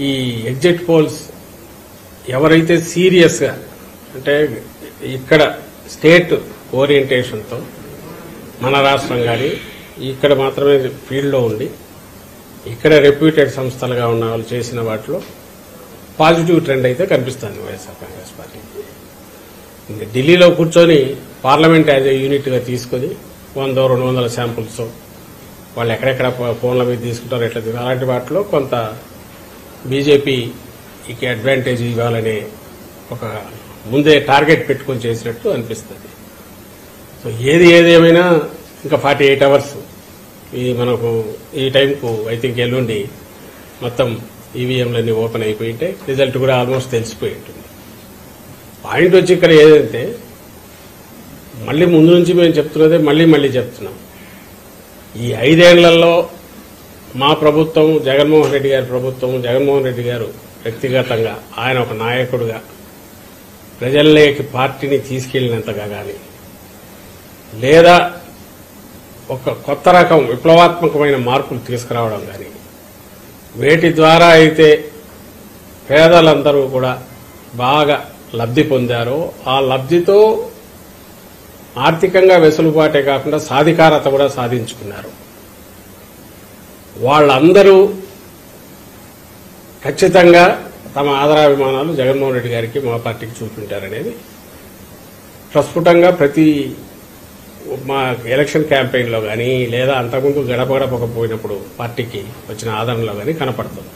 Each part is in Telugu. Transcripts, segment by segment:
ఈ ఎగ్జిట్ పోల్స్ ఎవరైతే సీరియస్గా అంటే ఇక్కడ స్టేట్ ఓరియంటేషన్తో మన రాష్ట్రం కానీ ఇక్కడ మాత్రమే ఫీల్డ్లో ఉండి ఇక్కడ రెప్యూటెడ్ సంస్థలుగా ఉన్న వాళ్ళు చేసిన వాటిలో పాజిటివ్ ట్రెండ్ అయితే కనిపిస్తుంది వైఎస్ఆర్ కాంగ్రెస్ పార్టీ. ఢిల్లీలో కూర్చొని పార్లమెంట్ యాజ్ ఏ యూనిట్గా తీసుకొని 100-200 శాంపుల్స్ వాళ్ళు ఎక్కడెక్కడ ఫోన్ల మీద తీసుకుంటారో ఎట్లా అలాంటి వాటిలో కొంత బీజేపీకి అడ్వాంటేజ్ ఇవ్వాలనే ఒక ముందే టార్గెట్ పెట్టుకొని చేసినట్టు అనిపిస్తుంది. సో ఏదేమైనా ఇంకా 48 అవర్స్ మనకు ఈ టైంకు ఐ థింక్ ఎల్లుండి మొత్తం ఈవీఎంలన్నీ ఓపెన్ అయిపోయింటే రిజల్ట్ కూడా ఆల్మోస్ట్ తెలిసిపోయి ఉంటుంది. పాయింట్ వచ్చి ఇక్కడ ఏదంటే మళ్ళీ ముందు నుంచి మేము చెప్తున్నదే మళ్ళీ చెప్తున్నాం. ఈ 5 ఏళ్లలో మా ప్రభుత్వం జగన్మోహన్ రెడ్డి గారి ప్రభుత్వం జగన్మోహన్ రెడ్డి గారు వ్యక్తిగతంగా ఆయన ఒక నాయకుడిగా ప్రజల్లోకి పార్టీని తీసుకెళ్లినంతగా కానీ లేదా ఒక కొత్త రకం విప్లవాత్మకమైన మార్పులు తీసుకురావడం కానీ వేటి ద్వారా అయితే పేదలందరూ కూడా బాగా లబ్ధి పొందారో ఆ లబ్ధితో ఆర్థికంగా వెసులుబాటే కాకుండా సాధికారత కూడా సాధించుకున్నారు. వాళ్ళందరూ ఖచ్చితంగా తమ ఆదరాభిమానాలు జగన్మోహన్ రెడ్డి గారికి మా పార్టీకి చూపించారనేది ప్రస్ఫుటంగా ప్రతి మా ఎలక్షన్ క్యాంపెయిన్లో కానీ లేదా అంతకుముందు గడపకపోయినప్పుడు పార్టీకి వచ్చిన ఆదరణలో కానీ కనపడుతుంది.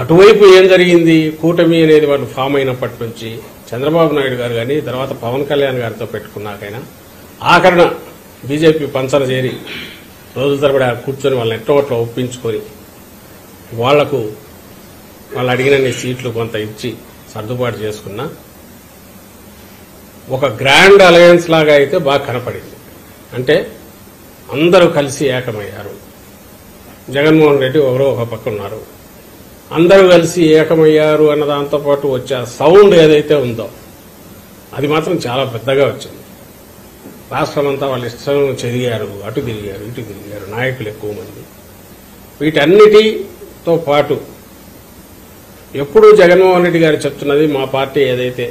అటువైపు ఏం జరిగింది, కూటమి అనేది వాళ్ళు ఫామ్ అయినప్పటి నుంచి చంద్రబాబు నాయుడు గారు కానీ తర్వాత పవన్ కళ్యాణ్ గారితో పెట్టుకున్నాకైనా ఆఖరణ బీజేపీ పంచన చేరి రోజుల తరబడి కూర్చొని వాళ్ళని ఎట్టోట్లా ఒప్పించుకొని వాళ్లకు వాళ్ళు అడిగినన్ని సీట్లు కొంత ఇచ్చి సర్దుబాటు చేసుకున్నా ఒక గ్రాండ్ అలయన్స్ లాగా అయితే బాగా కనపడింది. అంటే అందరూ కలిసి ఏకమయ్యారు. జగన్మోహన్ రెడ్డి ఎవరో ఒక పక్క ఉన్నారు, అందరూ కలిసి ఏకమయ్యారు అన్న దాంతో పాటు వచ్చే సౌండ్ ఏదైతే ఉందో అది మాత్రం చాలా పెద్దగా వచ్చింది. రాష్ట్రమంతా వాళ్ళ ఇష్టం చెదిగారు, అటు తిరిగారు ఇటు తిరిగారు నాయకులు ఎక్కువ మంది. వీటన్నిటితో పాటు ఎప్పుడూ జగన్మోహన్ రెడ్డి గారు చెప్తున్నది మా పార్టీ ఏదైతే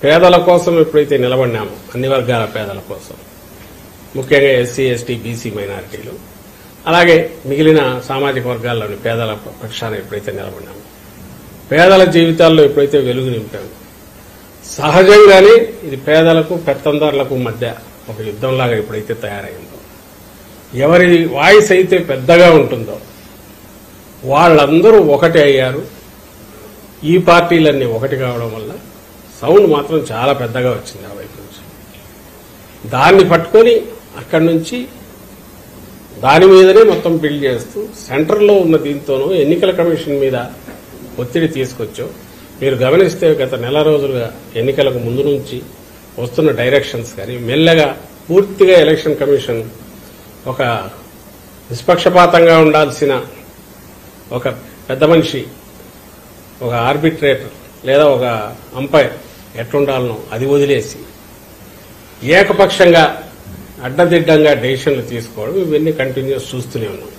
పేదల కోసం ఎప్పుడైతే నిలబడినామో అన్ని వర్గాల పేదల కోసం ముఖ్యంగా ఎస్సీ ఎస్టీ బీసీ మైనారిటీలు అలాగే మిగిలిన సామాజిక వర్గాల్లోని పేదల పక్షాన ఎప్పుడైతే నిలబడినామో పేదల జీవితాల్లో ఎప్పుడైతే వెలుగు నింపామో సహజంగానే ఇది పేదలకు పెత్తందారులకు మధ్య ఒక యుద్ధంలాగా ఎప్పుడైతే తయారైందో ఎవరి వాయిస్ అయితే పెద్దగా ఉంటుందో వాళ్ళందరూ ఒకటి అయ్యారు. ఈ పార్టీలన్నీ ఒకటి కావడం వల్ల సౌండ్ మాత్రం చాలా పెద్దగా వచ్చింది ఆ వైపు నుంచి. దాన్ని పట్టుకొని అక్కడి నుంచి దాని మీదనే మొత్తం బిల్డ్ చేస్తూ సెంటర్లో ఉన్న దీంతోనూ ఎన్నికల కమిషన్ మీద ఒత్తిడి తీసుకొచ్చో మీరు గమనిస్తే గత నెల రోజులుగా ఎన్నికలకు ముందు నుంచి వస్తున్న డైరెక్షన్స్ కానీ మెల్లగా పూర్తిగా ఎలక్షన్ కమిషన్ ఒక నిష్పక్షపాతంగా ఉండాల్సిన ఒక పెద్ద మనిషి ఒక ఆర్బిట్రేటర్ లేదా ఒక అంపైర్ ఎట్లుండాలనో అది వదిలేసి ఏకపక్షంగా అడ్డదిడ్డంగా డెసిషన్లు తీసుకోవడం ఇవన్నీ కంటిన్యూస్ చూస్తూనే ఉన్నాం.